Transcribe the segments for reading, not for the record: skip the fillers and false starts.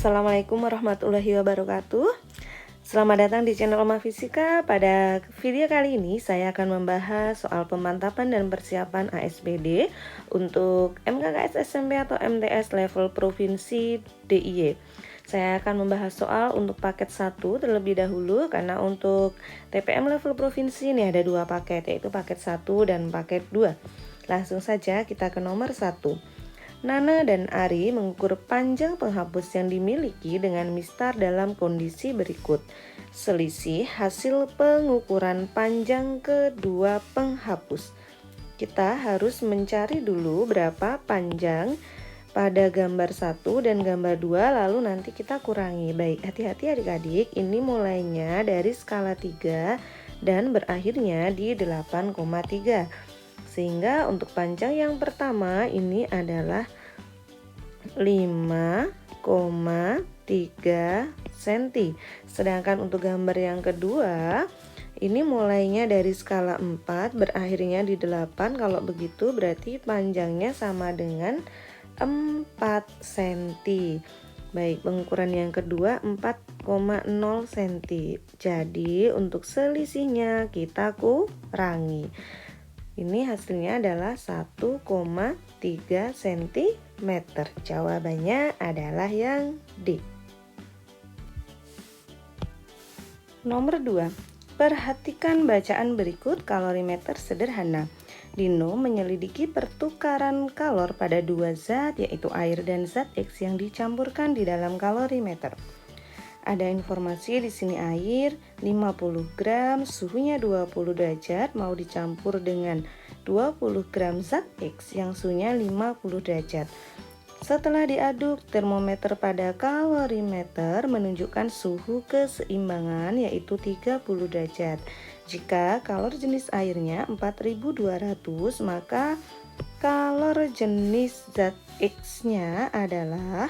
Assalamualaikum warahmatullahi wabarakatuh. Selamat datang di channel Oma Fisika. Pada video kali ini saya akan membahas soal pemantapan dan persiapan ASPD untuk MKKS SMP atau MTS level provinsi DIY. Saya akan membahas soal untuk paket 1 terlebih dahulu, karena untuk TPM level provinsi ini ada 2 paket, yaitu paket 1 dan paket 2. Langsung saja kita ke nomor 1. Nana dan Ari mengukur panjang penghapus yang dimiliki dengan mistar dalam kondisi berikut. Selisih hasil pengukuran panjang kedua penghapus. Kita harus mencari dulu berapa panjang pada gambar 1 dan gambar 2, lalu nanti kita kurangi. Baik, hati-hati adik-adik, ini mulainya dari skala 3 dan berakhirnya di 8,3. Sehingga untuk panjang yang pertama ini adalah 5,3 cm. Sedangkan untuk gambar yang kedua ini mulainya dari skala 4 berakhirnya di 8. Kalau begitu berarti panjangnya sama dengan 4 cm. Baik, pengukuran yang kedua 4,0 cm. Jadi untuk selisihnya kita kurangi. Ini hasilnya adalah 1,3 cm. Jawabannya adalah yang D. Nomor 2. Perhatikan bacaan berikut kalorimeter sederhana. Dino menyelidiki pertukaran kalor pada 2 zat, yaitu air dan zat X yang dicampurkan di dalam kalorimeter. Ada informasi di sini air 50 gram, suhunya 20 derajat mau dicampur dengan 20 gram zat X yang suhunya 50 derajat. Setelah diaduk, termometer pada kalorimeter menunjukkan suhu keseimbangan yaitu 30 derajat. Jika kalor jenis airnya 4200, maka kalor jenis zat X-nya adalah,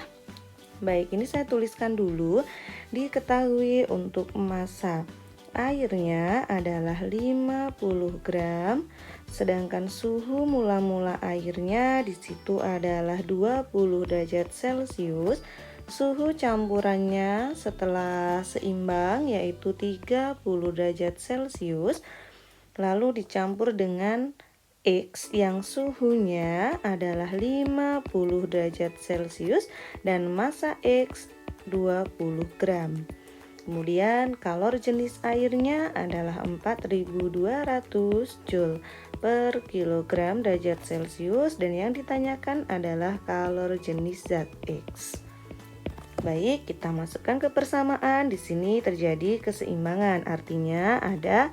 baik, ini saya tuliskan dulu. Diketahui untuk massa airnya adalah 50 gram, sedangkan suhu mula-mula airnya di situ adalah 20 derajat Celcius. Suhu campurannya setelah seimbang yaitu 30 derajat Celcius, lalu dicampur dengan X yang suhunya adalah 50 derajat Celcius dan massa X 20 gram. Kemudian kalor jenis airnya adalah 4200 Joule per kilogram derajat Celcius, dan yang ditanyakan adalah kalor jenis zat X. Baik, kita masukkan ke persamaan. Di sini terjadi keseimbangan, artinya ada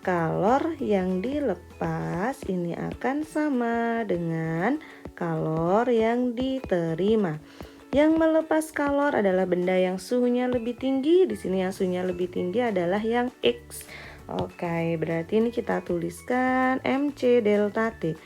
kalor yang dilepas ini akan sama dengan kalor yang diterima. Yang melepas kalor adalah benda yang suhunya lebih tinggi. Di sini yang suhunya lebih tinggi adalah yang X. Oke, berarti ini kita tuliskan MC delta T.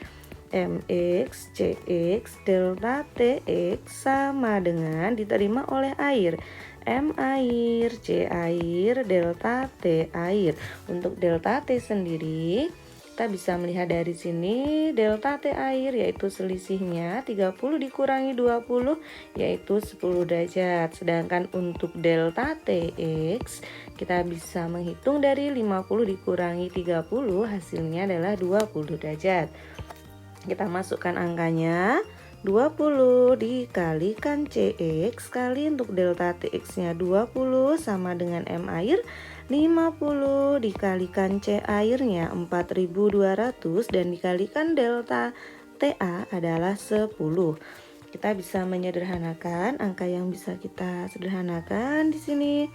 MX CX delta TX sama dengan diterima oleh air. M air, C air, delta T air. Untuk delta T sendiri kita bisa melihat dari sini, delta T air yaitu selisihnya 30 dikurangi 20 yaitu 10 derajat. Sedangkan untuk delta TX kita bisa menghitung dari 50 dikurangi 30 hasilnya adalah 20 derajat. Kita masukkan angkanya, 20 dikalikan CX kali untuk delta TX nya 20 sama dengan M air, 50 dikalikan C airnya 4200 dan dikalikan delta TA adalah 10. Kita bisa menyederhanakan angka yang bisa kita sederhanakan di sini.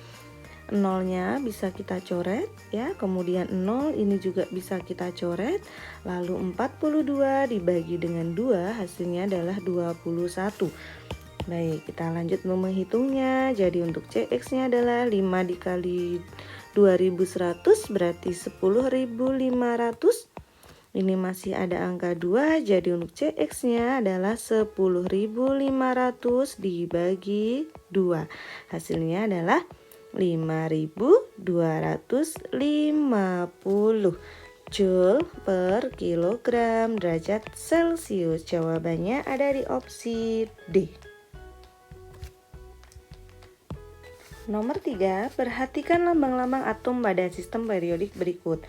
Nolnya bisa kita coret ya, kemudian 0 ini juga bisa kita coret, lalu 42 dibagi dengan 2 hasilnya adalah 21. Baik, kita lanjut menghitungnya. Jadi untuk CX nya adalah 5 dikali 2100 berarti 10.500. Ini masih ada angka 2, jadi untuk CX nya adalah 10.500 dibagi 2 hasilnya adalah 5.250 Joule per kilogram derajat Celcius. Jawabannya ada di opsi D. Nomor 3, perhatikan lambang-lambang atom pada sistem periodik berikut.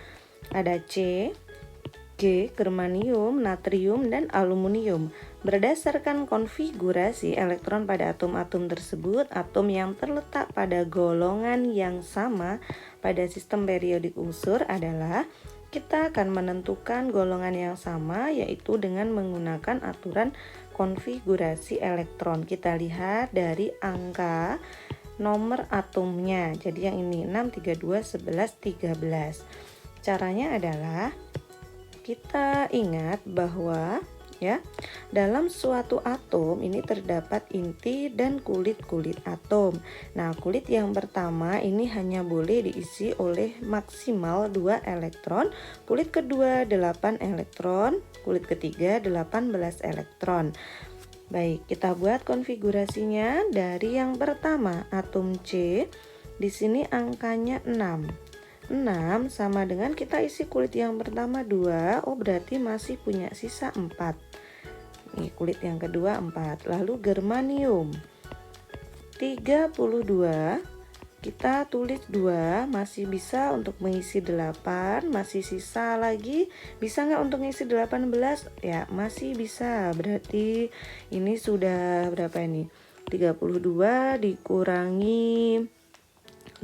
Ada C, G, germanium, natrium, dan aluminium. Berdasarkan konfigurasi elektron pada atom-atom tersebut, atom yang terletak pada golongan yang sama pada sistem periodik unsur adalah, kita akan menentukan golongan yang sama yaitu dengan menggunakan aturan konfigurasi elektron. Kita lihat dari angka nomor atomnya. Jadi yang ini 6, 32, 11, 13. Caranya adalah kita ingat bahwa dalam suatu atom ini terdapat inti dan kulit-kulit atom. Nah, kulit yang pertama ini hanya boleh diisi oleh maksimal 2 elektron, kulit kedua 8 elektron, kulit ketiga 18 elektron. Baik, kita buat konfigurasinya dari yang pertama, atom C. Di sini angkanya 6. 6 sama dengan kita isi kulit yang pertama 2, berarti masih punya sisa 4. Nih, kulit yang kedua 4. Lalu germanium 32, kita tulis 2, masih bisa untuk mengisi 8, masih sisa lagi. Bisa nggak untuk mengisi 18? Ya, masih bisa. Berarti ini sudah berapa ini? 32 dikurangi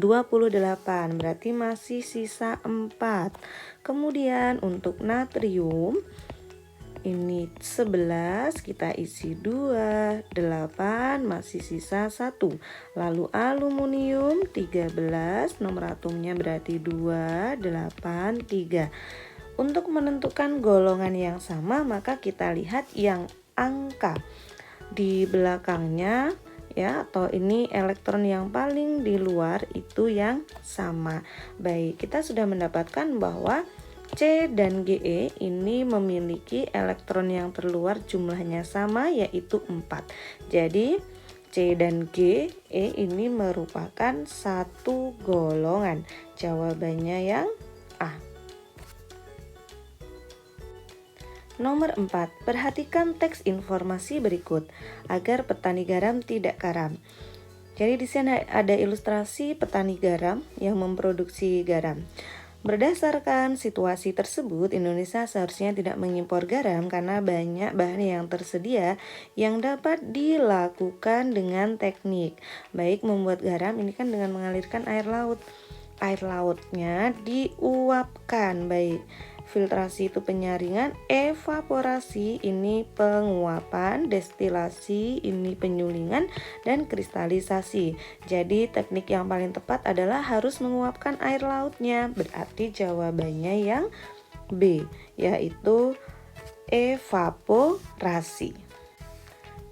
28, berarti masih sisa 4. Kemudian untuk natrium ini 11, kita isi 2, 8, masih sisa 1. Lalu aluminium 13, nomor atomnya berarti 2, 8, 3. Untuk menentukan golongan yang sama, maka kita lihat yang angka di belakangnya atau ini elektron yang paling di luar itu yang sama. Baik, kita sudah mendapatkan bahwa C dan Ge ini memiliki elektron yang terluar jumlahnya sama, yaitu 4. Jadi C dan Ge ini merupakan satu golongan. Jawabannya yang A. Nomor 4, perhatikan teks informasi berikut agar petani garam tidak karam. Jadi di sini ada ilustrasi petani garam yang memproduksi garam. Berdasarkan situasi tersebut, Indonesia seharusnya tidak mengimpor garam karena banyak bahan yang tersedia yang dapat dilakukan dengan teknik. Baik membuat garam ini kan dengan mengalirkan air laut. Air lautnya diuapkan, baik. Filtrasi itu penyaringan, evaporasi ini penguapan, destilasi ini penyulingan, dan kristalisasi. Jadi teknik yang paling tepat adalah harus menguapkan air lautnya. Berarti jawabannya yang B, yaitu evaporasi.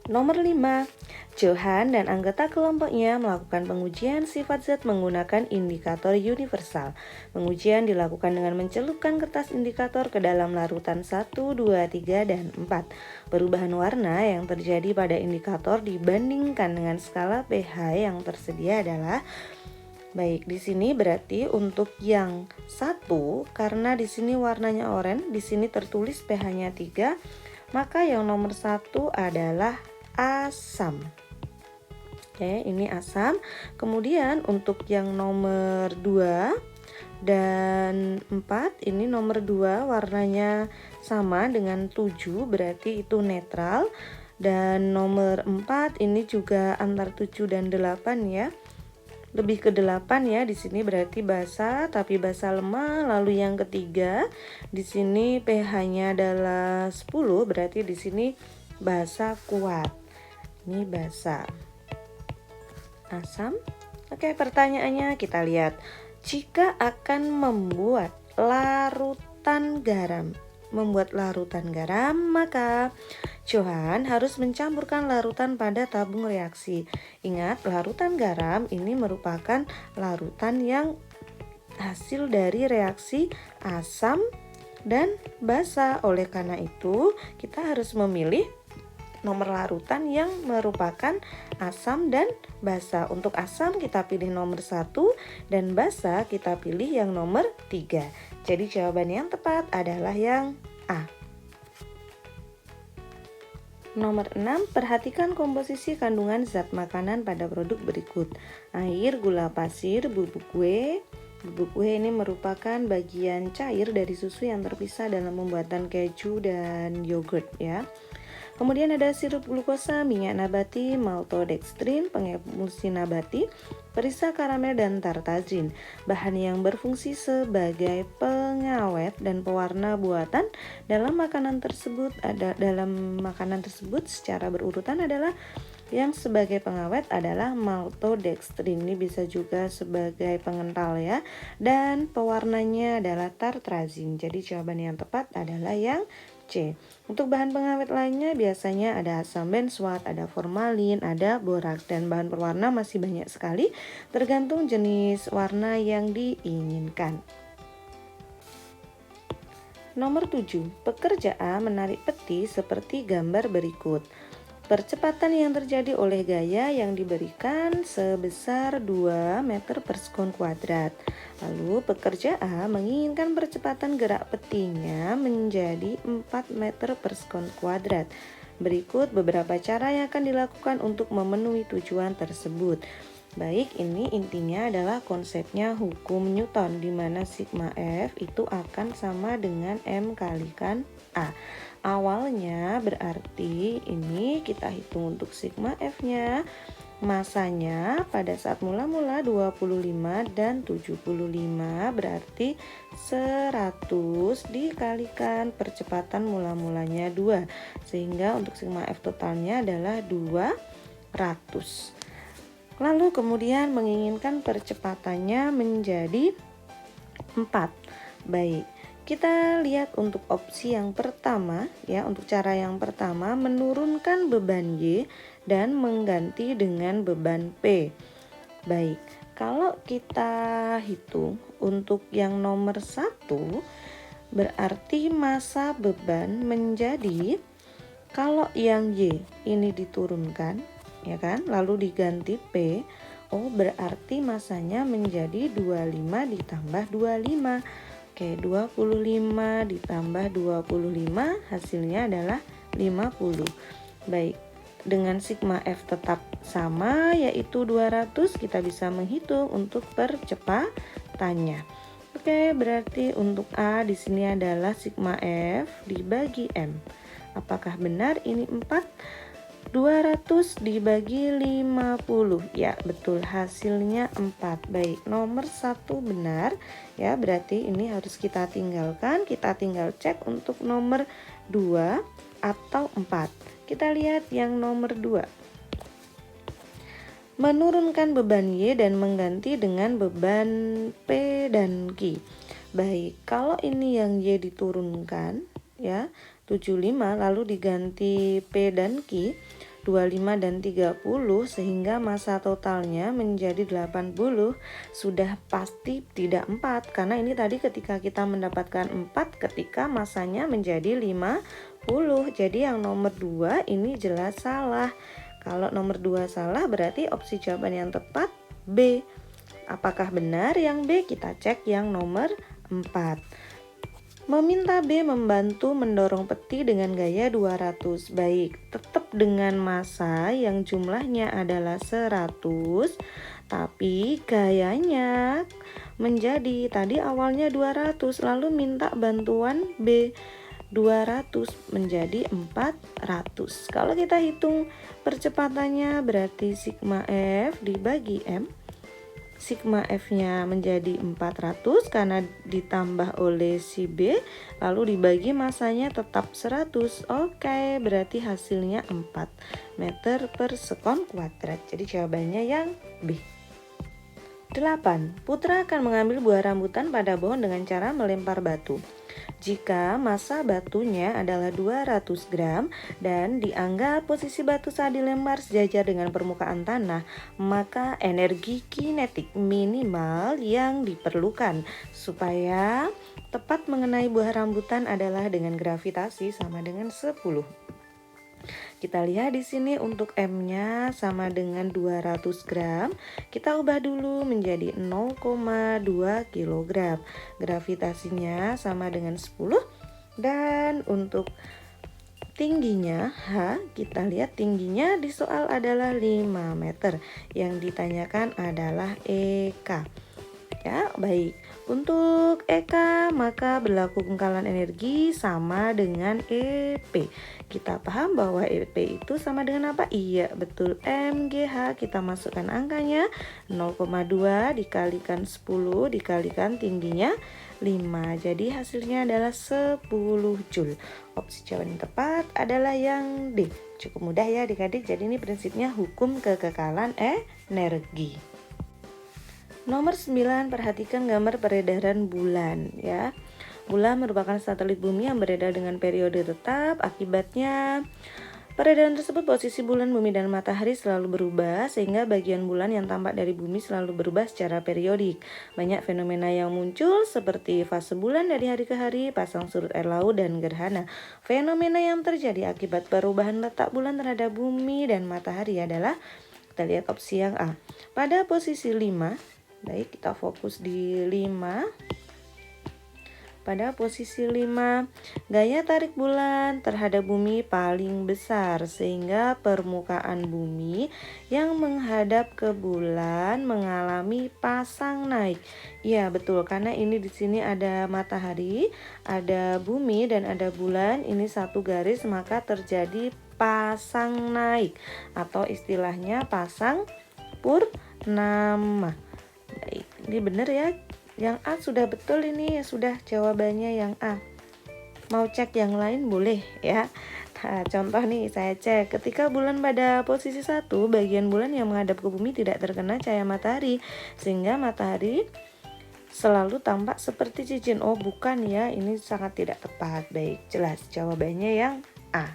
Nomor 5, Johan dan anggota kelompoknya melakukan pengujian sifat zat menggunakan indikator universal. Pengujian dilakukan dengan mencelupkan kertas indikator ke dalam larutan 1, 2, 3, dan 4. Perubahan warna yang terjadi pada indikator dibandingkan dengan skala pH yang tersedia adalah, baik, di sini berarti untuk yang 1 karena di sini warnanya oranye, di sini tertulis pH-nya 3, maka yang nomor 1 adalah asam. Oke, ini asam. Kemudian untuk yang nomor 2 dan 4, ini nomor 2 warnanya sama dengan 7, berarti itu netral. Dan nomor 4 ini juga antar 7 dan 8 ya. Lebih ke 8 ya, di sini berarti basa tapi basa lemah. Lalu yang ketiga, di sini pH-nya adalah 10, berarti di sini basa kuat. Ini basa. Asam. Oke, pertanyaannya kita lihat. Jika akan membuat larutan garam, maka Johan harus mencampurkan larutan pada tabung reaksi. Ingat, larutan garam ini merupakan larutan yang hasil dari reaksi asam dan basa. Oleh karena itu, kita harus memilih nomor larutan yang merupakan asam dan basa. Untuk asam kita pilih nomor 1 dan basa kita pilih yang nomor 3. Jadi jawaban yang tepat adalah yang A. Nomor 6, perhatikan komposisi kandungan zat makanan pada produk berikut. Air, gula pasir, bubuk kue. Bubuk kue ini merupakan bagian cair dari susu yang terpisah dalam pembuatan keju dan yogurt ya. Kemudian ada sirup glukosa, minyak nabati, maltodextrin, pengemulsi nabati, perisa karamel, dan tartazin. Bahan yang berfungsi sebagai pengawet dan pewarna buatan dalam makanan tersebut secara berurutan adalah yang sebagai pengawet adalah maltodextrin, ini bisa juga sebagai pengental ya, dan pewarnanya adalah tartrazin. Jadi jawaban yang tepat adalah yang C. Untuk bahan pengawet lainnya biasanya ada asam benzoat, ada formalin, ada borak, dan bahan pewarna masih banyak sekali tergantung jenis warna yang diinginkan. Nomor 7. Pekerja A menarik peti seperti gambar berikut. Percepatan yang terjadi oleh gaya yang diberikan sebesar 2 meter per sekon kuadrat. Lalu pekerja A menginginkan percepatan gerak petinya menjadi 4 meter per sekon kuadrat. Berikut beberapa cara yang akan dilakukan untuk memenuhi tujuan tersebut. Baik, ini intinya adalah konsepnya hukum Newton, di mana sigma F itu akan sama dengan M kalikan A. Awalnya berarti ini kita hitung untuk sigma F-nya. Masanya pada saat mula-mula 25 dan 75 berarti 100 dikalikan percepatan mula-mulanya 2. Sehingga untuk sigma F totalnya adalah 200. Lalu kemudian menginginkan percepatannya menjadi 4. Baik. Kita lihat untuk opsi yang pertama ya, untuk cara yang pertama menurunkan beban Y dan mengganti dengan beban P. Baik, kalau kita hitung untuk yang nomor 1 berarti massa beban menjadi, kalau yang Y ini diturunkan ya kan, lalu diganti P, berarti massanya menjadi 25 ditambah 25. Oke, 25 ditambah 25 hasilnya adalah 50. Baik, dengan sigma F tetap sama yaitu 200, kita bisa menghitung untuk percepatannya. Oke, berarti untuk A di sini adalah sigma F dibagi M. Apakah benar ini 4? 200 dibagi 50. Ya, betul, hasilnya 4. Baik, nomor 1 benar. Ya, berarti ini harus kita tinggalkan. Kita tinggal cek untuk nomor 2 atau 4. Kita lihat yang nomor 2. Menurunkan beban Y dan mengganti dengan beban P dan Q. Baik, kalau ini yang Y diturunkan ya, 75 lalu diganti P dan Q 25 dan 30 sehingga massa totalnya menjadi 80, sudah pasti tidak 4 karena ini tadi ketika kita mendapatkan 4 ketika massanya menjadi 50. Jadi yang nomor 2 ini jelas salah. Kalau nomor 2 salah berarti opsi jawaban yang tepat B. Apakah benar yang B? Kita cek yang nomor 4. Meminta B membantu mendorong peti dengan gaya 200. Baik, tetap dengan massa yang jumlahnya adalah 100, tapi gayanya menjadi tadi awalnya 200, lalu minta bantuan B 200 menjadi 400. Kalau kita hitung percepatannya berarti sigma F dibagi M. Sigma F-nya menjadi 400 karena ditambah oleh si B, lalu dibagi massanya tetap 100. Oke, berarti hasilnya 4 meter per sekon kuadrat. Jadi jawabannya yang B. 8. Putra akan mengambil buah rambutan pada pohon dengan cara melempar batu. Jika massa batunya adalah 200 gram dan dianggap posisi batu saat dilempar sejajar dengan permukaan tanah, maka energi kinetik minimal yang diperlukan supaya tepat mengenai buah rambutan adalah dengan gravitasi sama dengan 10. Kita lihat di sini untuk M-nya sama dengan 200 gram. Kita ubah dulu menjadi 0,2 kg. Gravitasinya sama dengan 10. Dan untuk Tingginya H, kita lihat tingginya di soal adalah 5 meter. Yang ditanyakan adalah EK. Ya, baik. Untuk EK maka berlaku pengkalan energi sama dengan EP. Kita paham bahwa EP itu sama dengan apa? Iya, betul. MGH, kita masukkan angkanya 0,2 dikalikan 10 dikalikan tingginya 5. Jadi hasilnya adalah 10 Joule. Opsi jawaban yang tepat adalah yang D. Cukup mudah ya adik-adik. Jadi ini prinsipnya hukum kekekalan energi. Nomor 9, perhatikan gambar peredaran bulan ya. Bulan merupakan satelit bumi yang beredar dengan periode tetap. Akibatnya peredaran tersebut posisi bulan, bumi, dan matahari selalu berubah sehingga bagian bulan yang tampak dari bumi selalu berubah secara periodik. Banyak fenomena yang muncul seperti fase bulan dari hari ke hari, pasang surut air laut, dan gerhana. Fenomena yang terjadi akibat perubahan letak bulan terhadap bumi dan matahari adalah, kita lihat opsi yang A. Pada posisi 5, baik, kita fokus di 5. Pada posisi 5, gaya tarik bulan terhadap bumi paling besar sehingga permukaan bumi yang menghadap ke bulan mengalami pasang naik. Iya, betul, karena ini di sini ada matahari, ada bumi, dan ada bulan. Ini satu garis, maka terjadi pasang naik atau istilahnya pasang purnama. Baik, ini benar ya. Yang A sudah betul ini, sudah jawabannya yang A. Mau cek yang lain boleh ya. Nah, contoh nih saya cek. Ketika bulan pada posisi 1, bagian bulan yang menghadap ke bumi tidak terkena cahaya matahari, sehingga matahari selalu tampak seperti cincin. Oh bukan ya, ini sangat tidak tepat. Baik, jelas jawabannya yang A.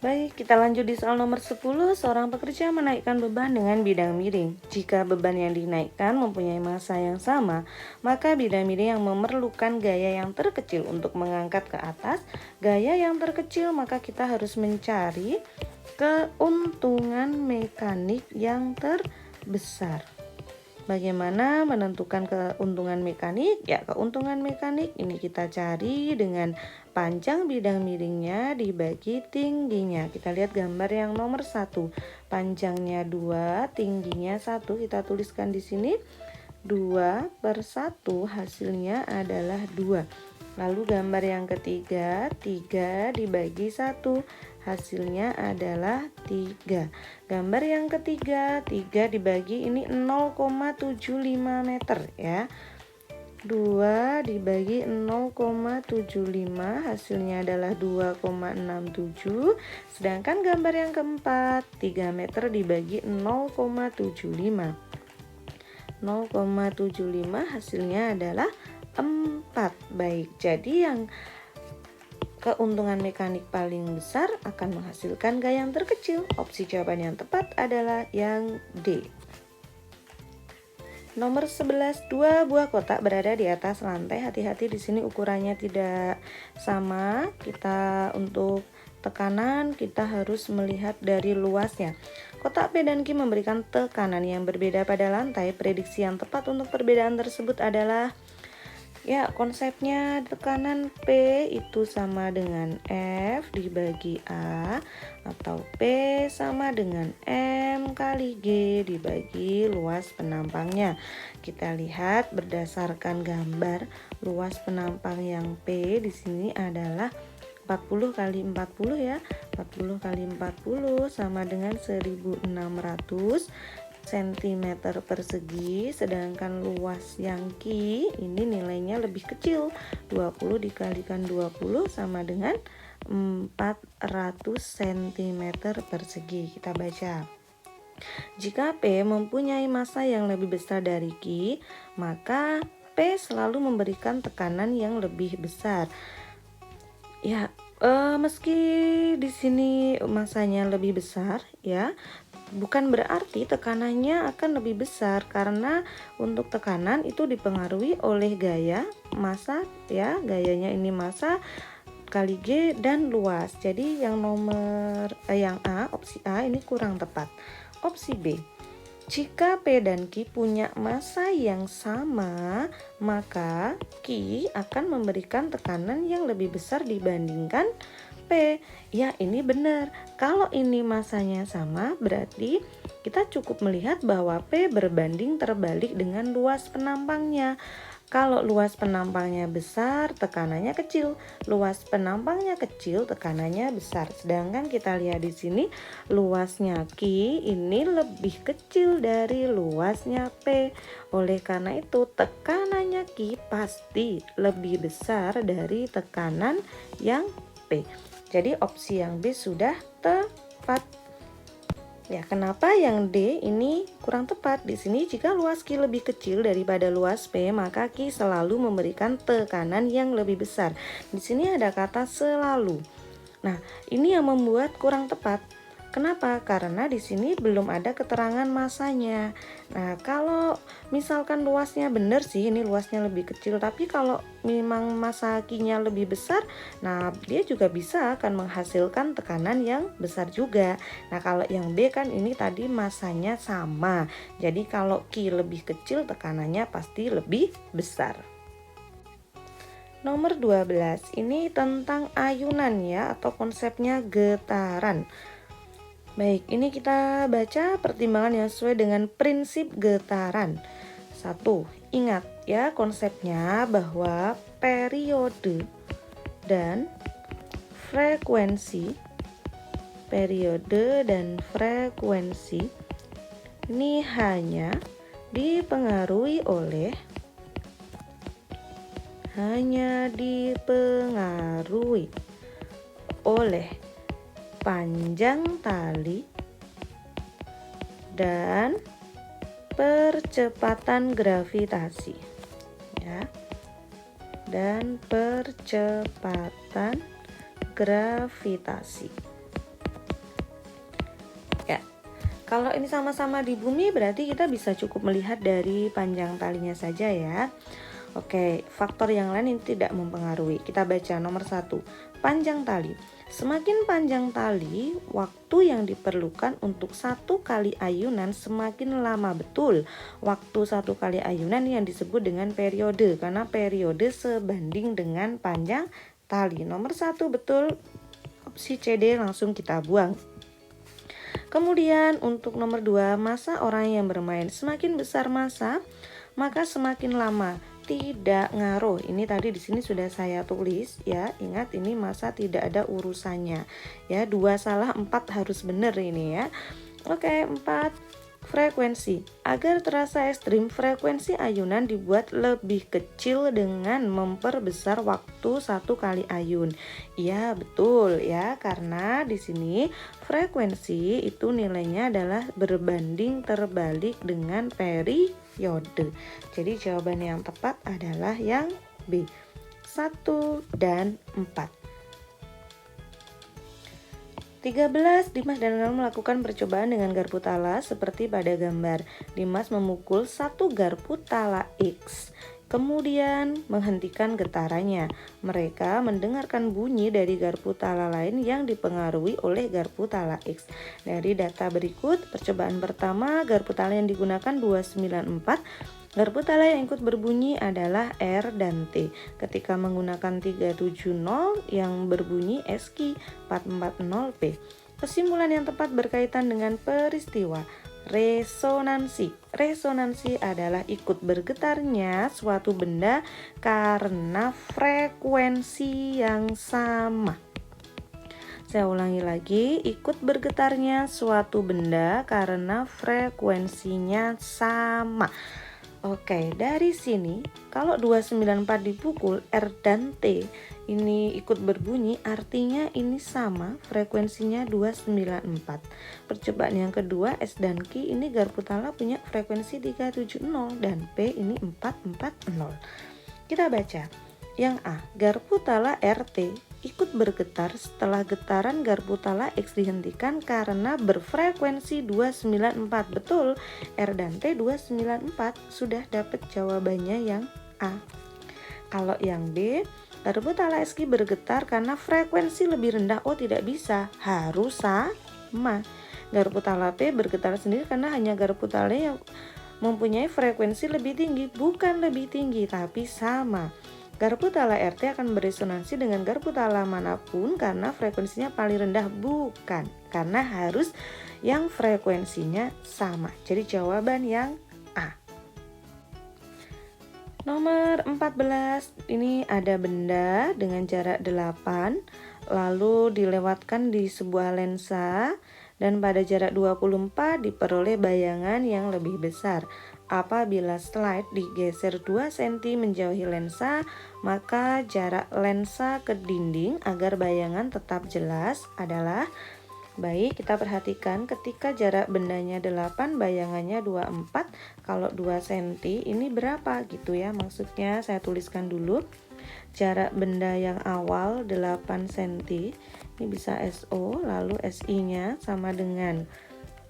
Baik, kita lanjut di soal nomor 10. Seorang pekerja menaikkan beban dengan bidang miring. Jika beban yang dinaikkan mempunyai massa yang sama, maka bidang miring yang memerlukan gaya yang terkecil untuk mengangkat ke atas gaya yang terkecil, maka kita harus mencari keuntungan mekanik yang terbesar. Bagaimana menentukan keuntungan mekanik? Ya, keuntungan mekanik ini kita cari dengan panjang bidang miringnya dibagi tingginya. Kita lihat gambar yang nomor 1. Panjangnya 2, tingginya 1. Kita tuliskan di sini 2/1, hasilnya adalah 2. Lalu gambar yang ketiga, 3 dibagi 1, hasilnya adalah 3. Gambar yang ketiga, 3 dibagi ini 0,75 meter ya. 2 dibagi 0,75, hasilnya adalah 2,67. Sedangkan gambar yang keempat, 3 meter dibagi 0,75. 0,75 hasilnya adalah 4. Baik, jadi yang keuntungan mekanik paling besar akan menghasilkan gaya yang terkecil. Opsi jawaban yang tepat adalah yang D. Nomor 11, 2 buah kotak berada di atas lantai. Hati-hati di sini ukurannya tidak sama. Kita untuk tekanan kita harus melihat dari luasnya. Kotak P dan Q memberikan tekanan yang berbeda pada lantai. Prediksi yang tepat untuk perbedaan tersebut adalah, ya, konsepnya tekanan P itu sama dengan F dibagi A, atau P sama dengan M kali G dibagi luas penampangnya. Kita lihat berdasarkan gambar, luas penampang yang P di sini adalah 40 kali 40 ya. 40 kali 40 sama dengan 1600 cm persegi, sedangkan luas yang Q ini nilainya lebih kecil, 20 dikalikan 20 sama dengan 400 cm persegi. Kita baca, jika P mempunyai massa yang lebih besar dari Q, maka P selalu memberikan tekanan yang lebih besar. Ya, meski di sini massanya lebih besar ya, bukan berarti tekanannya akan lebih besar, karena untuk tekanan itu dipengaruhi oleh gaya, massa ya, gayanya ini massa kali G dan luas. Jadi yang nomor yang A, opsi A ini kurang tepat. Opsi B, Jika P dan Q punya massa yang sama, maka Q akan memberikan tekanan yang lebih besar dibandingkan P. Ya, ini benar. Kalau ini massanya sama, berarti kita cukup melihat bahwa P berbanding terbalik dengan luas penampangnya. Kalau luas penampangnya besar, tekanannya kecil. Luas penampangnya kecil, tekanannya besar. Sedangkan kita lihat di sini, luasnya Q ini lebih kecil dari luasnya P. Oleh karena itu, tekanannya Q pasti lebih besar dari tekanan yang P. Jadi opsi yang B sudah tepat. Ya, kenapa yang D ini kurang tepat? Di sini jika luas Q lebih kecil daripada luas P, maka Q selalu memberikan tekanan yang lebih besar. Di sini ada kata selalu. Nah, ini yang membuat kurang tepat. Kenapa? Karena di sini belum ada keterangan massanya. Nah, kalau misalkan luasnya benar sih, ini luasnya lebih kecil, tapi kalau memang massa Q-nya lebih besar, nah dia juga bisa akan menghasilkan tekanan yang besar juga. Nah, kalau yang B kan ini tadi massanya sama. Jadi kalau Q lebih kecil, tekanannya pasti lebih besar. Nomor 12, ini tentang ayunan ya, atau konsepnya getaran. Baik, ini kita baca pertimbangan yang sesuai dengan prinsip getaran. 1. Ingat ya konsepnya bahwa periode dan frekuensi ini hanya dipengaruhi oleh panjang tali dan percepatan gravitasi ya. Ya. Kalau ini sama-sama di bumi berarti kita bisa cukup melihat dari panjang talinya saja ya. Oke, faktor yang lain ini tidak mempengaruhi. Kita baca nomor 1, panjang tali. Semakin panjang tali, waktu yang diperlukan untuk satu kali ayunan semakin lama. Betul, waktu satu kali ayunan yang disebut dengan periode, karena periode sebanding dengan panjang tali. Nomor 1 betul, opsi CD langsung kita buang. Kemudian untuk nomor 2, massa orang yang bermain. Semakin besar massa, maka semakin lama. Tidak ngaruh. Ini tadi di sini sudah saya tulis ya. Ingat ini massa tidak ada urusannya. Ya, 2 salah 4 harus benar ini ya. Oke, 4. Frekuensi. Agar terasa ekstrim, frekuensi ayunan dibuat lebih kecil dengan memperbesar waktu satu kali ayun. Iya, betul ya, karena di sini frekuensi itu nilainya adalah berbanding terbalik dengan periode. Jadi jawaban yang tepat adalah yang B. 1 dan 4. 13. Dimas dan Ronald melakukan percobaan dengan garpu tala seperti pada gambar. Dimas memukul satu garpu tala X, kemudian menghentikan getarannya. Mereka mendengarkan bunyi dari garpu tala lain yang dipengaruhi oleh garpu tala X. Dari data berikut, percobaan pertama, garpu tala yang digunakan 294. Garpu tala yang ikut berbunyi adalah R dan T. Ketika menggunakan 370 yang berbunyi SQ 440P. Kesimpulan yang tepat berkaitan dengan peristiwa resonansi. Resonansi adalah ikut bergetarnya suatu benda karena frekuensi yang sama. Saya ulangi lagi, ikut bergetarnya suatu benda karena frekuensinya sama. Oke, dari sini kalau 294 dipukul R dan T ini ikut berbunyi, artinya ini sama, frekuensinya 294. Percobaan yang kedua, S dan Q ini garpu tala punya frekuensi 370 dan P ini 440. Kita baca. Yang A, garpu tala RT ikut bergetar setelah getaran garpu tala X dihentikan karena berfrekuensi 294. Betul, R dan T 294. Sudah dapat jawabannya yang A. Kalau yang B, garpu tala SQ bergetar karena frekuensi lebih rendah. Oh, tidak bisa, harus sama. garpu tala P bergetar sendiri karena hanya garpu tala yang mempunyai frekuensi lebih tinggi, bukan lebih tinggi tapi sama. Garpu tala RT akan beresonansi dengan garpu tala manapun karena frekuensinya paling rendah, bukan, karena harus yang frekuensinya sama. Jadi jawaban yang A. Nomor 14, ini ada benda dengan jarak 8, lalu dilewatkan di sebuah lensa, dan pada jarak 24 diperoleh bayangan yang lebih besar. Apabila slide digeser 2 cm menjauhi lensa, maka jarak lensa ke dinding agar bayangan tetap jelas adalah. Baik, kita perhatikan ketika jarak bendanya 8, bayangannya 24. Kalau 2 cm ini berapa gitu ya, maksudnya saya tuliskan dulu. Jarak benda yang awal 8 cm, ini bisa SO, lalu SI-nya sama dengan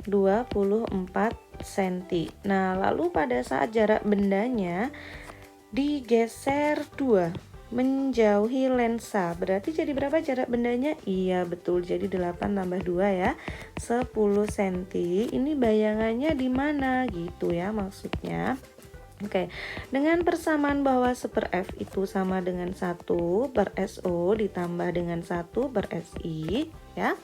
24 cm. Nah, lalu pada saat jarak bendanya digeser 2 menjauhi lensa, berarti jadi berapa jarak bendanya? Iya betul, jadi 8 tambah 2 ya, 10 cm. Ini bayangannya di mana gitu ya maksudnya. Oke, dengan persamaan bahwa 1/F itu sama dengan 1/SO ditambah dengan 1/SI ya.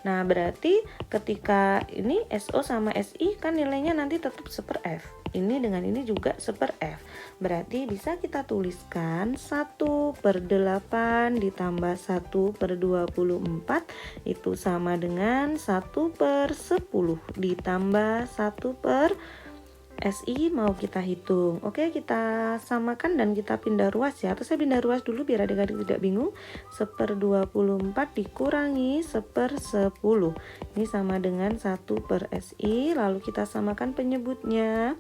Nah, berarti ketika ini SO sama SI kan nilainya nanti tetap 1/F. Ini dengan ini juga 1/F. Berarti bisa kita tuliskan 1/8 ditambah 1/24 itu sama dengan 1/10 ditambah 1/SI mau kita hitung. Oke, kita samakan dan kita pindah ruas ya. Atau saya pindah ruas dulu biar adik-adik tidak bingung. 1/24 dikurangi 1/10. Ini sama dengan 1/SI. Lalu kita samakan penyebutnya.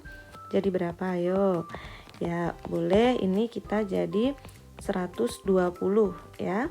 Jadi berapa? Ayo. Ya, boleh ini kita jadi 120 ya.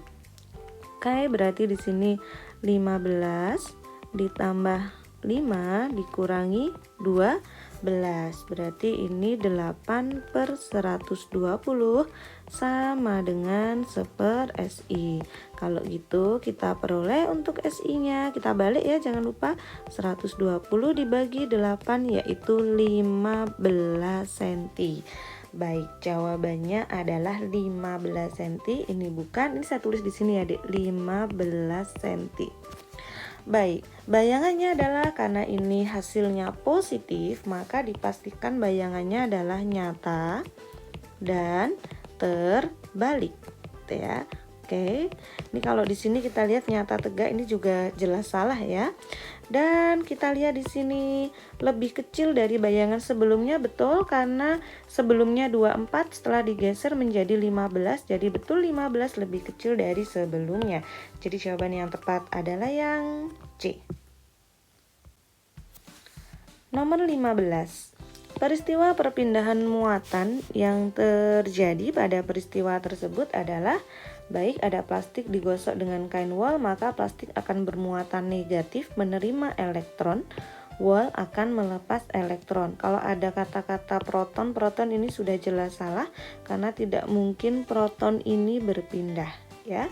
Oke, berarti di sini 15 ditambah 5 dikurangi 12, berarti ini 8/120 sama dengan 1/SI. Kalau gitu kita peroleh untuk SI-nya, kita balik ya, jangan lupa 120 dibagi 8 yaitu 15 cm. Baik, jawabannya adalah 15 cm. Ini bukan, ini saya tulis di sini ya, Dek, 15 cm. Baik, bayangannya adalah karena ini hasilnya positif, maka dipastikan bayangannya adalah nyata dan terbalik, gitu ya. Oke, ini kalau di sini kita lihat nyata tegak, ini juga jelas salah ya. Dan kita lihat di sini lebih kecil dari bayangan sebelumnya, betul, karena sebelumnya 24 setelah digeser menjadi 15, jadi betul 15 lebih kecil dari sebelumnya. Jadi jawaban yang tepat adalah yang C. Nomor 15. Peristiwa perpindahan muatan yang terjadi pada peristiwa tersebut adalah baik ada plastik digosok dengan kain wol, maka plastik akan bermuatan negatif menerima elektron, wol akan melepas elektron. Kalau ada kata-kata proton, proton ini sudah jelas salah karena tidak mungkin proton ini berpindah ya.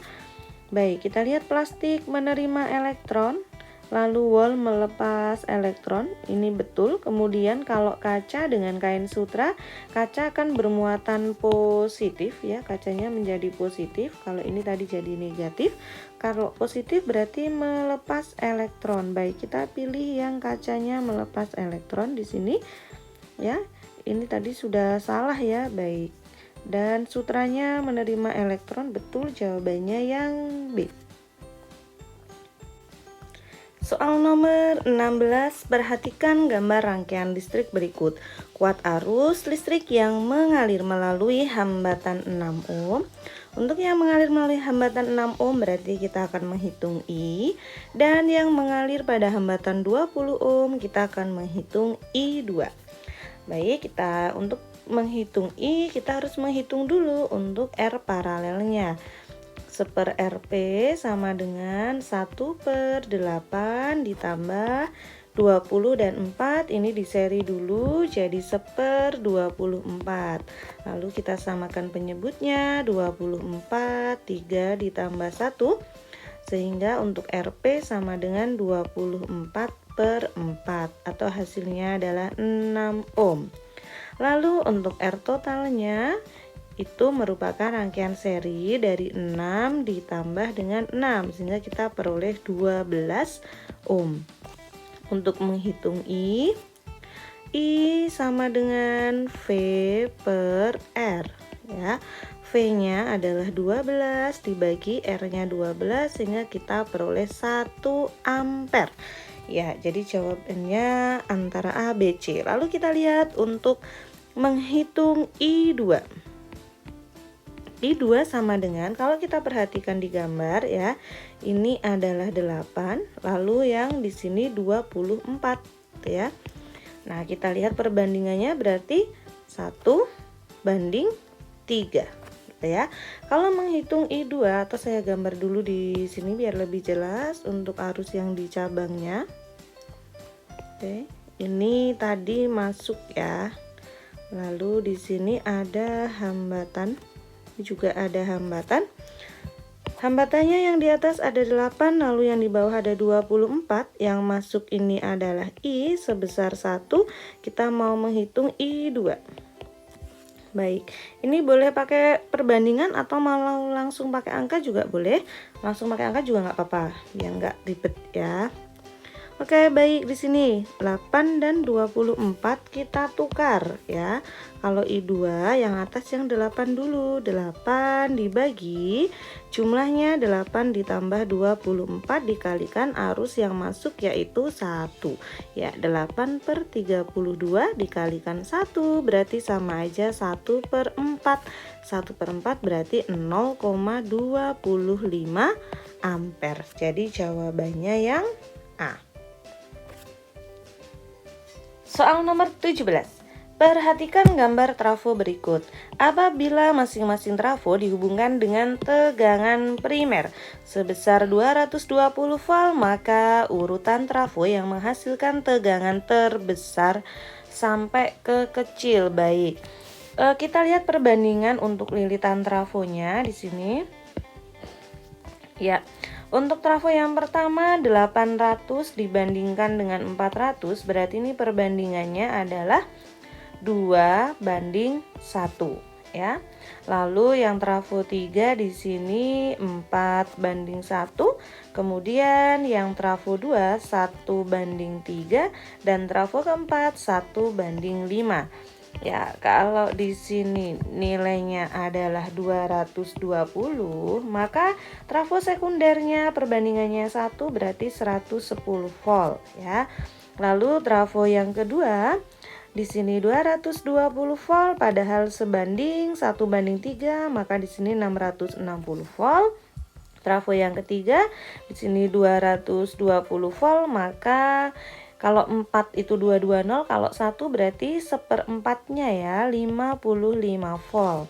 Baik, kita lihat plastik menerima elektron, lalu wol melepas elektron, ini betul. Kemudian kalau kaca dengan kain sutra, kaca akan bermuatan positif ya, kacanya menjadi positif. Kalau ini tadi jadi negatif. Kalau positif berarti melepas elektron. Baik, kita pilih yang kacanya melepas elektron di sini ya. Ini tadi sudah salah ya, baik. Dan sutranya menerima elektron, betul, jawabannya yang B. Soal nomor 16, perhatikan gambar rangkaian listrik berikut. Kuat arus listrik yang mengalir melalui hambatan 6 ohm. Untuk yang mengalir melalui hambatan 6 ohm berarti kita akan menghitung I. Dan yang mengalir pada hambatan 20 ohm kita akan menghitung I2. Baik, kita untuk menghitung I kita harus menghitung dulu untuk R paralelnya. 1/RP sama dengan 1/8 ditambah 20 dan 4, ini diseri dulu jadi 1/24. Lalu kita samakan penyebutnya, 24, 3 ditambah 1, sehingga untuk RP sama dengan 24 per 4 atau hasilnya adalah 6 ohm. Lalu untuk R totalnya itu merupakan rangkaian seri dari 6 ditambah dengan 6 sehingga kita peroleh 12 ohm. Untuk menghitung I sama dengan V per R ya. V-nya adalah 12 dibagi R-nya 12 sehingga kita peroleh 1 ampere. Ya, jadi jawabannya antara A, B, C. Lalu kita lihat untuk menghitung I2. I2 sama dengan, kalau kita perhatikan di gambar ya, ini adalah 8, lalu yang di sini 24 ya. Nah, kita lihat perbandingannya berarti 1:3 ya. Kalau menghitung I2 atau saya gambar dulu di sini biar lebih jelas untuk arus yang di cabangnya. Oke, ini tadi masuk ya. Lalu di sini ada hambatan. Ini juga ada hambatan. Hambatannya yang di atas ada 8, lalu yang di bawah ada 24. Yang masuk ini adalah I sebesar 1. Kita mau menghitung I2. Baik, ini boleh pakai perbandingan atau malah langsung pakai angka juga boleh. Langsung pakai angka juga nggak apa-apa, biar nggak ribet ya. Oke, baik, di sini 8 dan 24 kita tukar ya. Kalau I2 yang atas yang 8 dulu. 8 dibagi jumlahnya 8 ditambah 24 dikalikan arus yang masuk yaitu 1. Ya, 8/32 dikalikan 1 berarti sama aja 1/4. 1/4 berarti 0,25 ampere. Jadi jawabannya yang A. Soal nomor 17. Perhatikan gambar trafo berikut. Apabila masing-masing trafo dihubungkan dengan tegangan primer sebesar 220 volt, maka urutan trafo yang menghasilkan tegangan terbesar sampai ke kecil. Baik. Kita lihat perbandingan untuk lilitan trafonya di sini. Ya. Untuk trafo yang pertama 800 dibandingkan dengan 400, berarti ini perbandingannya adalah 2:1 ya. Lalu yang trafo 3 di sini 4:1, kemudian yang trafo 2 1:3 dan trafo keempat 1:5. Ya, kalau di sini nilainya adalah 220, maka trafo sekundernya perbandingannya 1 berarti 110 volt ya. Lalu trafo yang kedua di sini 220 volt padahal sebanding 1:3, maka di sini 660 volt. Trafo yang ketiga di sini 220 volt, maka kalau 4 itu 220, kalau 1 berarti 1/4-nya ya, 55 volt.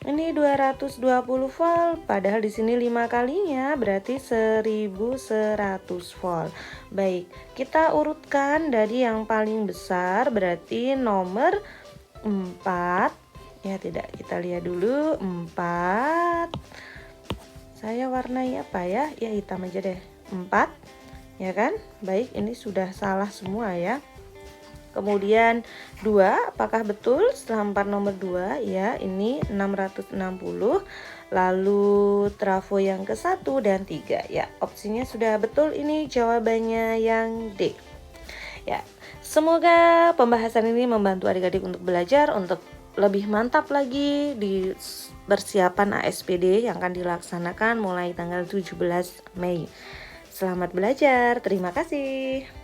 Ini 220 volt, padahal di sini 5 kalinya berarti 1100 volt. Baik, kita urutkan dari yang paling besar berarti nomor 4. Ya, tidak, kita lihat dulu 4. Saya warnai apa ya? Ya hitam aja deh. 4. Ya kan? Baik, ini sudah salah semua ya. Kemudian 2, apakah betul setelah 4 nomor 2? Ya, ini 660. Lalu trafo yang ke-1 dan 3. Ya, opsinya sudah betul, ini jawabannya yang D. Ya, semoga pembahasan ini membantu adik-adik untuk belajar untuk lebih mantap lagi di persiapan ASPD yang akan dilaksanakan mulai tanggal 17 Mei. Selamat belajar, terima kasih.